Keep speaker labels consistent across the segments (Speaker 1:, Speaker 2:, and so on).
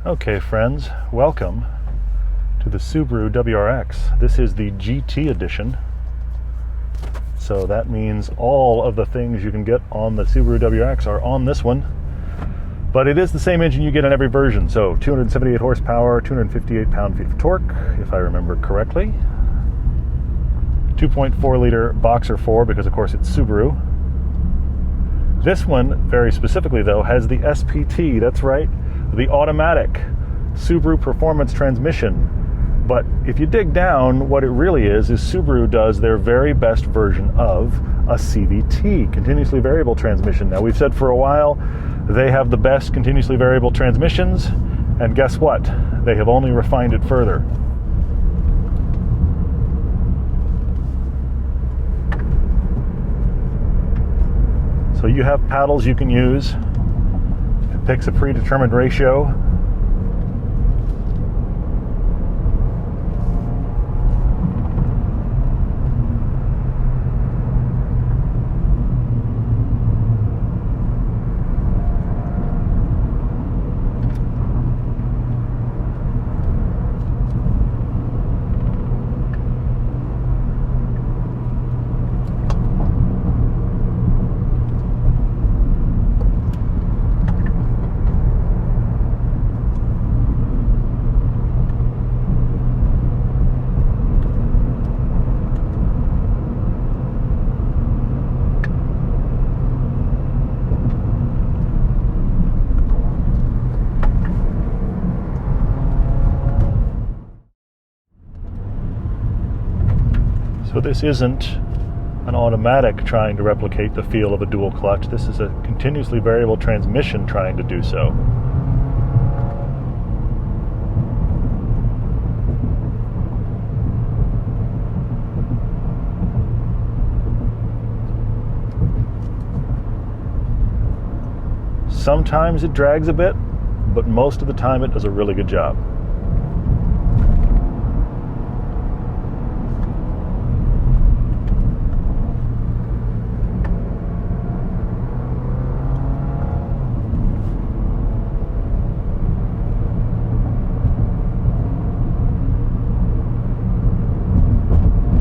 Speaker 1: Okay, friends, welcome to the Subaru WRX. This is the GT edition, so that means all of the things you can get on the Subaru WRX are on this one, but it is the same engine you get in every version. So 278 horsepower, 258 pound-feet of torque, if I remember correctly. 2.4 liter boxer 4, because of course it's Subaru. This one, very specifically though, has the SPT, that's right, the automatic Subaru performance transmission. But if you dig down, what it really is Subaru does their very best version of a CVT, continuously variable transmission. Now, we've said for a while they have the best continuously variable transmissions, and guess what? They have only refined it further. So you have paddles you can use. It picks a predetermined ratio. So this isn't an automatic trying to replicate the feel of a dual clutch. This is a continuously variable transmission trying to do so. Sometimes it drags a bit, but most of the time it does a really good job.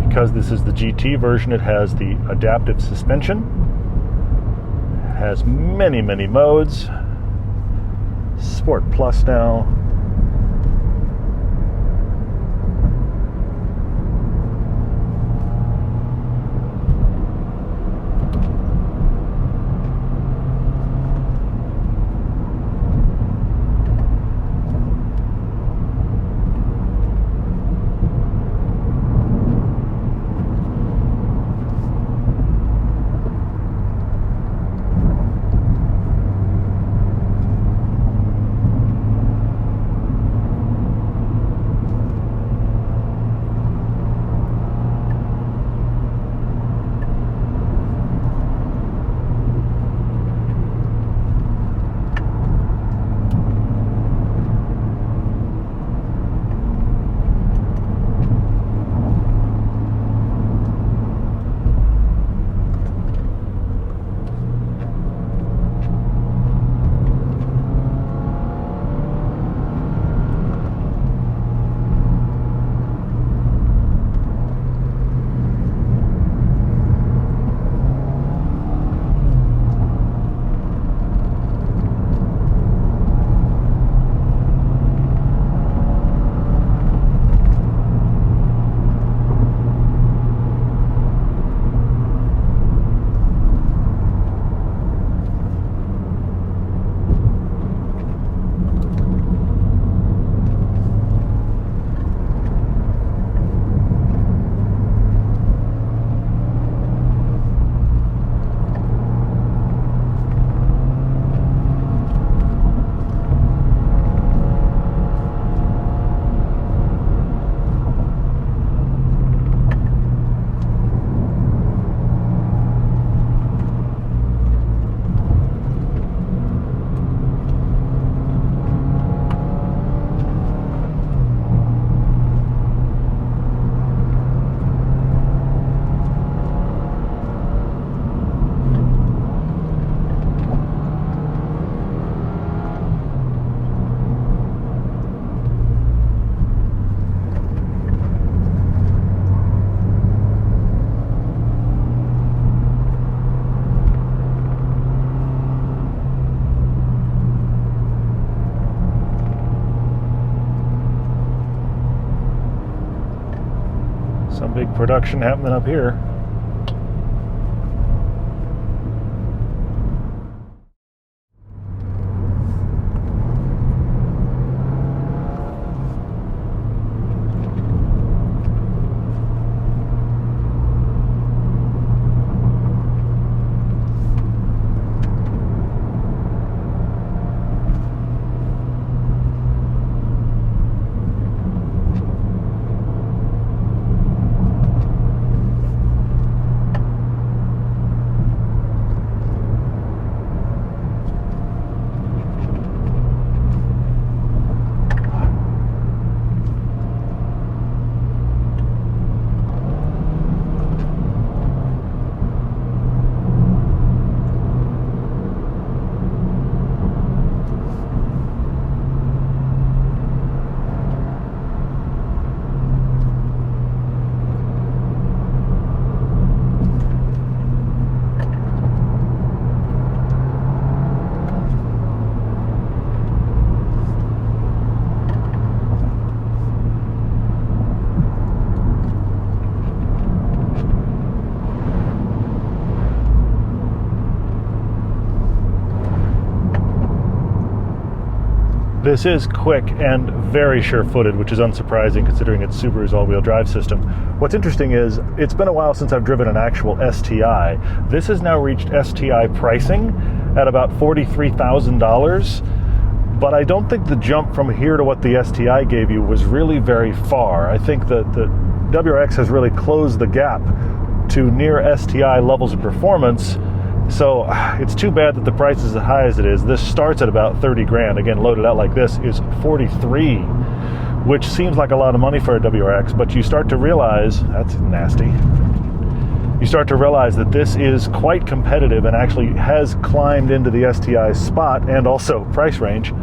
Speaker 1: Because this is the GT version, it has the adaptive suspension. It has many modes. Sport Plus now. big production happening up here. This is quick and very sure-footed, which is unsurprising considering it's Subaru's all-wheel drive system. What's interesting is it's been a while since I've driven an actual STI. This has now reached STI pricing at about $43,000, but I don't think the jump from here to what the STI gave you was really very far. I think that the WRX has really closed the gap to near STI levels of performance. So it's too bad that the price is as high as it is. This starts at about 30 grand. Again, loaded out like this is 43, which seems like a lot of money for a WRX, but you start to realize, that's nasty. You start to realize that this is quite competitive and actually has climbed into the STI spot and also price range.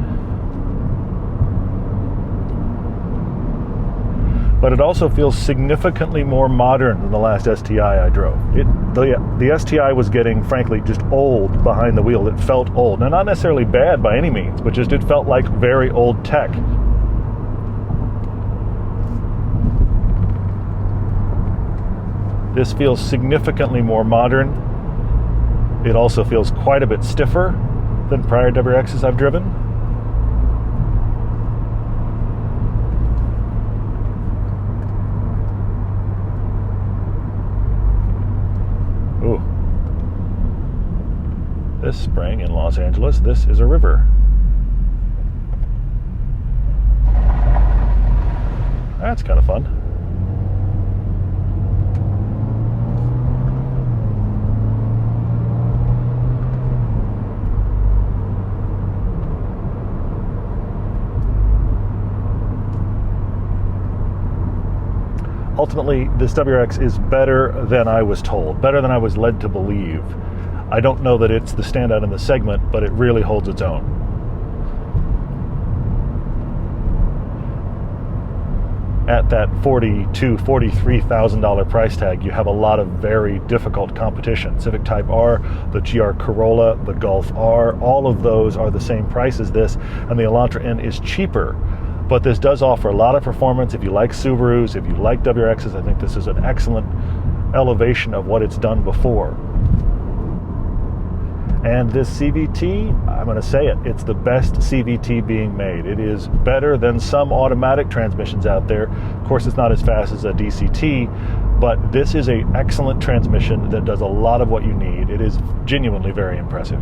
Speaker 1: But it also feels significantly more modern than the last STI I drove. The STI was getting, frankly, just old behind the wheel. It felt old. Now, not necessarily bad by any means, but just it felt like very old tech. This feels significantly more modern. It also feels quite a bit stiffer than prior WRXs I've driven. Ooh. This spring in Los Angeles, this is a river. That's kind of fun. Ultimately, this WRX is better than I was told, better than I was led to believe. I don't know that it's the standout in the segment, but it really holds its own. At that $42,000, $43,000 price tag, you have a lot of very difficult competition. Civic Type R, the GR Corolla, the Golf R, all of those are the same price as this, and the Elantra N is cheaper. But this does offer a lot of performance. If you like Subarus, if you like WRXs, I think this is an excellent elevation of what it's done before. And this CVT, I'm going to say it, it's the best CVT being made. It is better than some automatic transmissions out there. Of course, it's not as fast as a DCT, but this is an excellent transmission that does a lot of what you need. It is genuinely very impressive.